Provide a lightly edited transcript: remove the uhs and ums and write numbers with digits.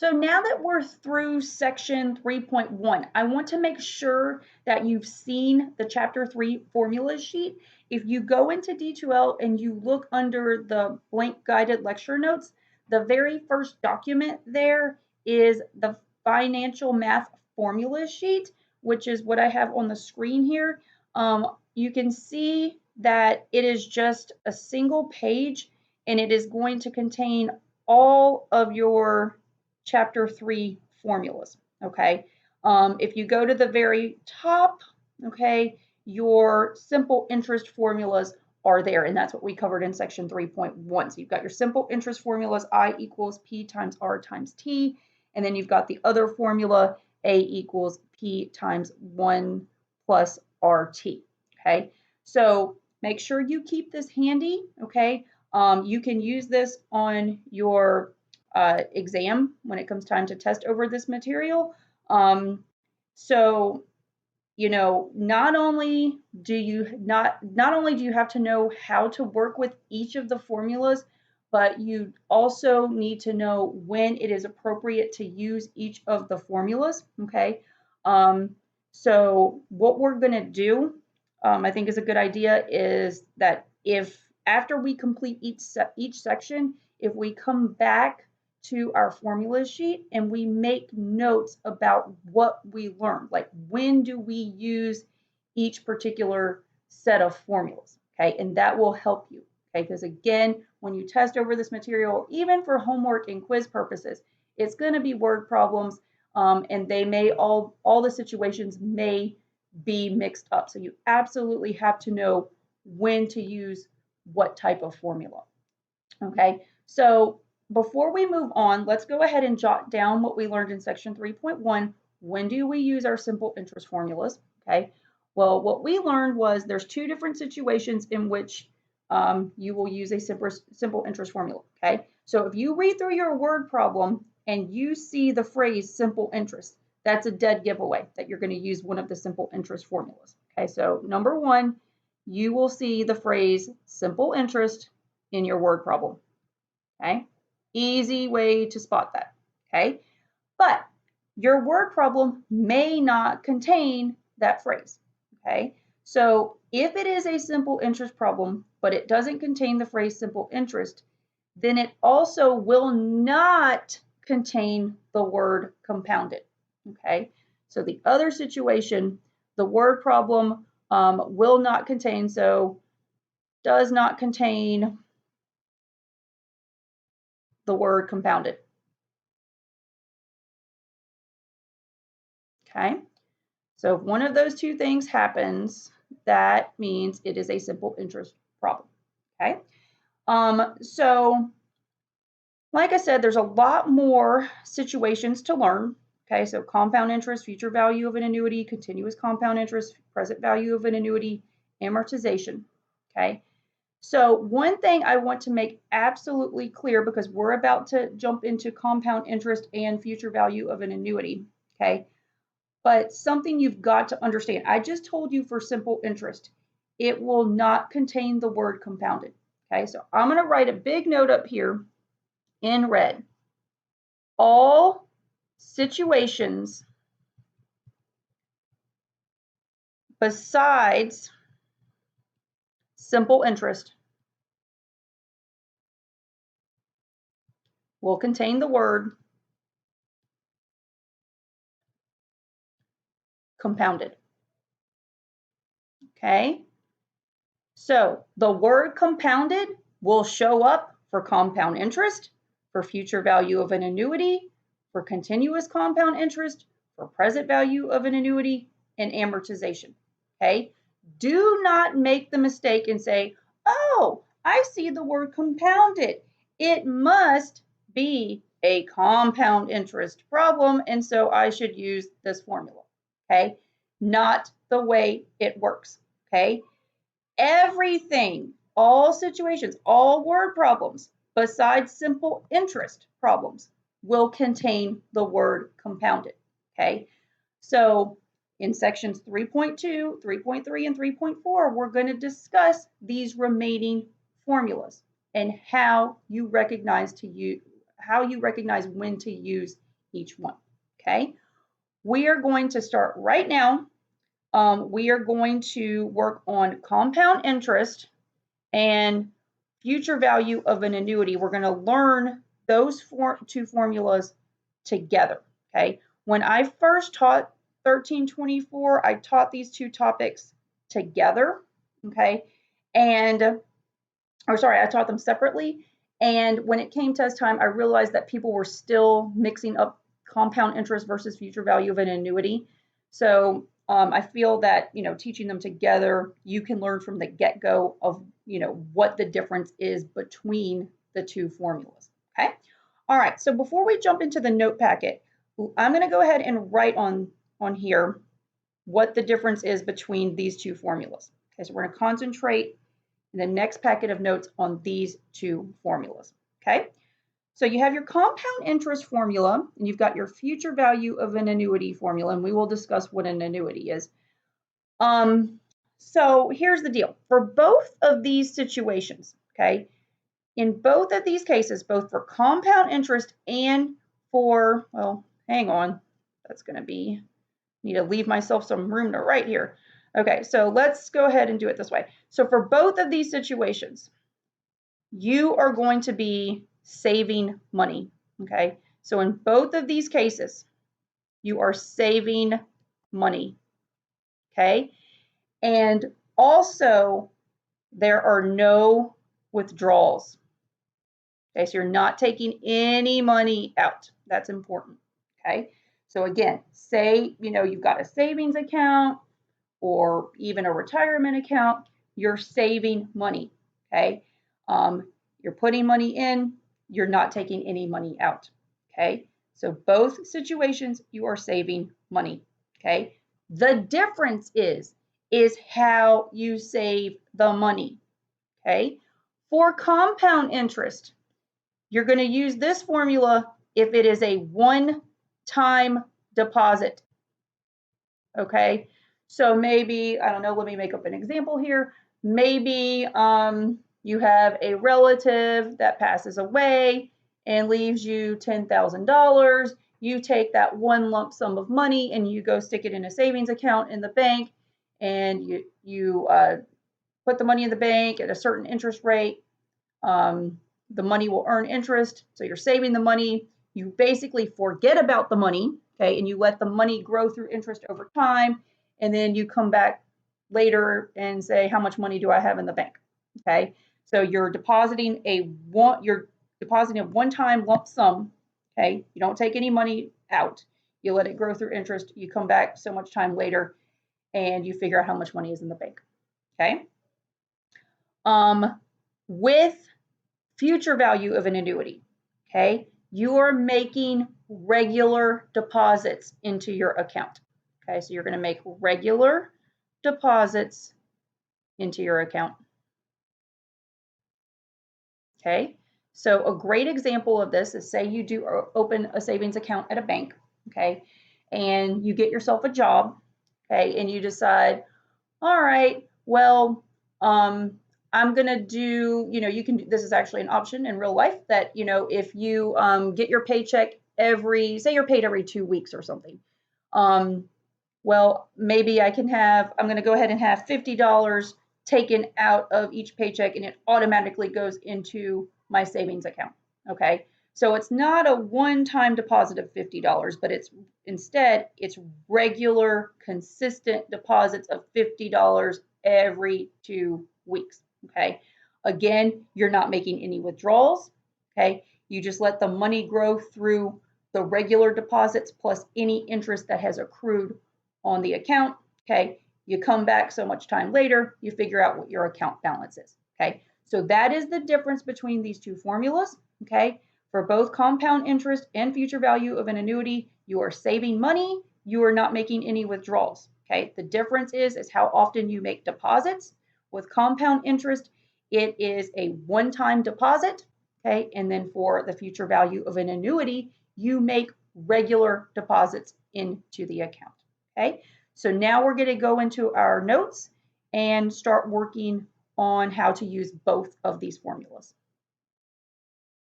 So now that we're through section 3.1, I want to make sure that you've seen the chapter 3 formula sheet. If you go into D2L and you look under the blank guided lecture notes, the very first document there is the financial math formula sheet, which is what I have on the screen here. You can see that it is just a single page and it is going to contain all of your chapter 3 formulas, okay? If you go to the very top, okay, your simple interest formulas are there, and that's what we covered in section 3.1. So you've got your simple interest formulas, I equals P times R times T, and then you've got the other formula, A equals P times 1 plus RT, okay? So make sure you keep this handy, okay? You can use this on your exam when it comes time to test over this material. So, you know, not only do you have to know how to work with each of the formulas, but you also need to know when it is appropriate to use each of the formulas. Okay. So what we're going to do, I think is a good idea, is that if after we complete each section, if we come back to our formula sheet and we make notes about what we learned, like when do we use each particular set of formulas, okay? And that will help you, okay? Because again, when you test over this material, even for homework and quiz purposes, it's going to be word problems, and they may all the situations may be mixed up. So you absolutely have to know when to use what type of formula, okay? So before we move on, let's go ahead and jot down what we learned in section 3.1. When do we use our simple interest formulas? Okay. Well, what we learned was there's two different situations in which you will use a simple interest formula. Okay. So if you read through your word problem and you see the phrase simple interest, that's a dead giveaway that you're going to use one of the simple interest formulas. Okay. So number one, you will see the phrase simple interest in your word problem. Okay. Easy way to spot that, okay? But your word problem may not contain that phrase, okay? So if it is a simple interest problem, but it doesn't contain the phrase simple interest, then it also will not contain the word compounded, okay? So the other situation, the word problem will not contain, so does not contain the word compounded. Okay, so if one of those two things happens, that means it is a simple interest problem. Okay, so like I said, there's a lot more situations to learn. Okay, so compound interest, future value of an annuity, continuous compound interest, present value of an annuity, amortization. Okay, so one thing I want to make absolutely clear, because we're about to jump into compound interest and future value of an annuity. Okay, but something you've got to understand. I just told you for simple interest, it will not contain the word compounded. Okay, so I'm going to write a big note up here in red. All situations besides simple interest will contain the word compounded. Okay, so the word compounded will show up for compound interest, for future value of an annuity, for continuous compound interest, for present value of an annuity, and amortization. Okay, do not make the mistake and say, oh, I see the word compounded. It must be a compound interest problem, and so I should use this formula. Okay, not the way it works. Okay, everything, all situations, all word problems besides simple interest problems will contain the word compounded. Okay, so in sections 3.2, 3.3, and 3.4, we're going to discuss these remaining formulas and how you recognize when to use each one. Okay, we are going to start right now. We are going to work on compound interest and future value of an annuity. We're going to learn those two formulas together. Okay, when I first taught 1324, I taught these two topics together. Okay, I taught them separately. And when it came test time, I realized that people were still mixing up compound interest versus future value of an annuity. So I feel that, teaching them together, you can learn from the get-go of, what the difference is between the two formulas. Okay. All right. So before we jump into the note packet, I'm going to go ahead and write on here what the difference is between these two formulas. Okay. So we're going to concentrate in the next packet of notes on these two formulas. Okay. So you have your compound interest formula, and you've got your future value of an annuity formula, and we will discuss what an annuity is. So here's the deal. For both of these situations, okay, in both of these cases, both for compound interest and for, well, hang on, that's going to be, need to leave myself some room to write here. Okay, so let's go ahead and do it this way. So for both of these situations, you are going to be saving money, okay? So in both of these cases, you are saving money, okay? And also, there are no withdrawals, okay? So you're not taking any money out. That's important, okay? So again, say, you've got a savings account or even a retirement account, you're saving money, okay? You're putting money in, you're not taking any money out, okay? So both situations, you are saving money, okay? The difference is how you save the money, okay? For compound interest, you're going to use this formula if it is a one-time deposit, okay? So maybe, I don't know, let me make up an example here. Maybe you have a relative that passes away and leaves you $10,000. You take that one lump sum of money and you go stick it in a savings account in the bank, and you put the money in the bank at a certain interest rate. The money will earn interest, so you're saving the money. You basically forget about the money, okay, and you let the money grow through interest over time, and then you come back later and say, how much money do I have in the bank? Okay, so you're depositing a one-time lump sum, okay? You don't take any money out. You let it grow through interest. You come back so much time later, and you figure out how much money is in the bank, okay? With future value of an annuity, okay, you are making regular deposits into your account. Okay, so you're going to make regular deposits into your account. Okay, so a great example of this is, say you do open a savings account at a bank, okay, and you get yourself a job, okay, and you decide, all right, well, I'm going to do, this is actually an option in real life that, if you get your paycheck say you're paid every 2 weeks or something. Well, maybe I'm going to go ahead and have $50 taken out of each paycheck, and it automatically goes into my savings account. Okay. So it's not a one-time deposit of $50, but instead it's regular, consistent deposits of $50 every 2 weeks. Okay. Again, you're not making any withdrawals. Okay. You just let the money grow through the regular deposits plus any interest that has accrued on the account. Okay. You come back so much time later, you figure out what your account balance is. Okay. So that is the difference between these two formulas. Okay. For both compound interest and future value of an annuity, you are saving money. You are not making any withdrawals. Okay. The difference is how often you make deposits. With compound interest, it is a one-time deposit. Okay. And then for the future value of an annuity, you make regular deposits into the account. Okay. So now we're going to go into our notes and start working on how to use both of these formulas.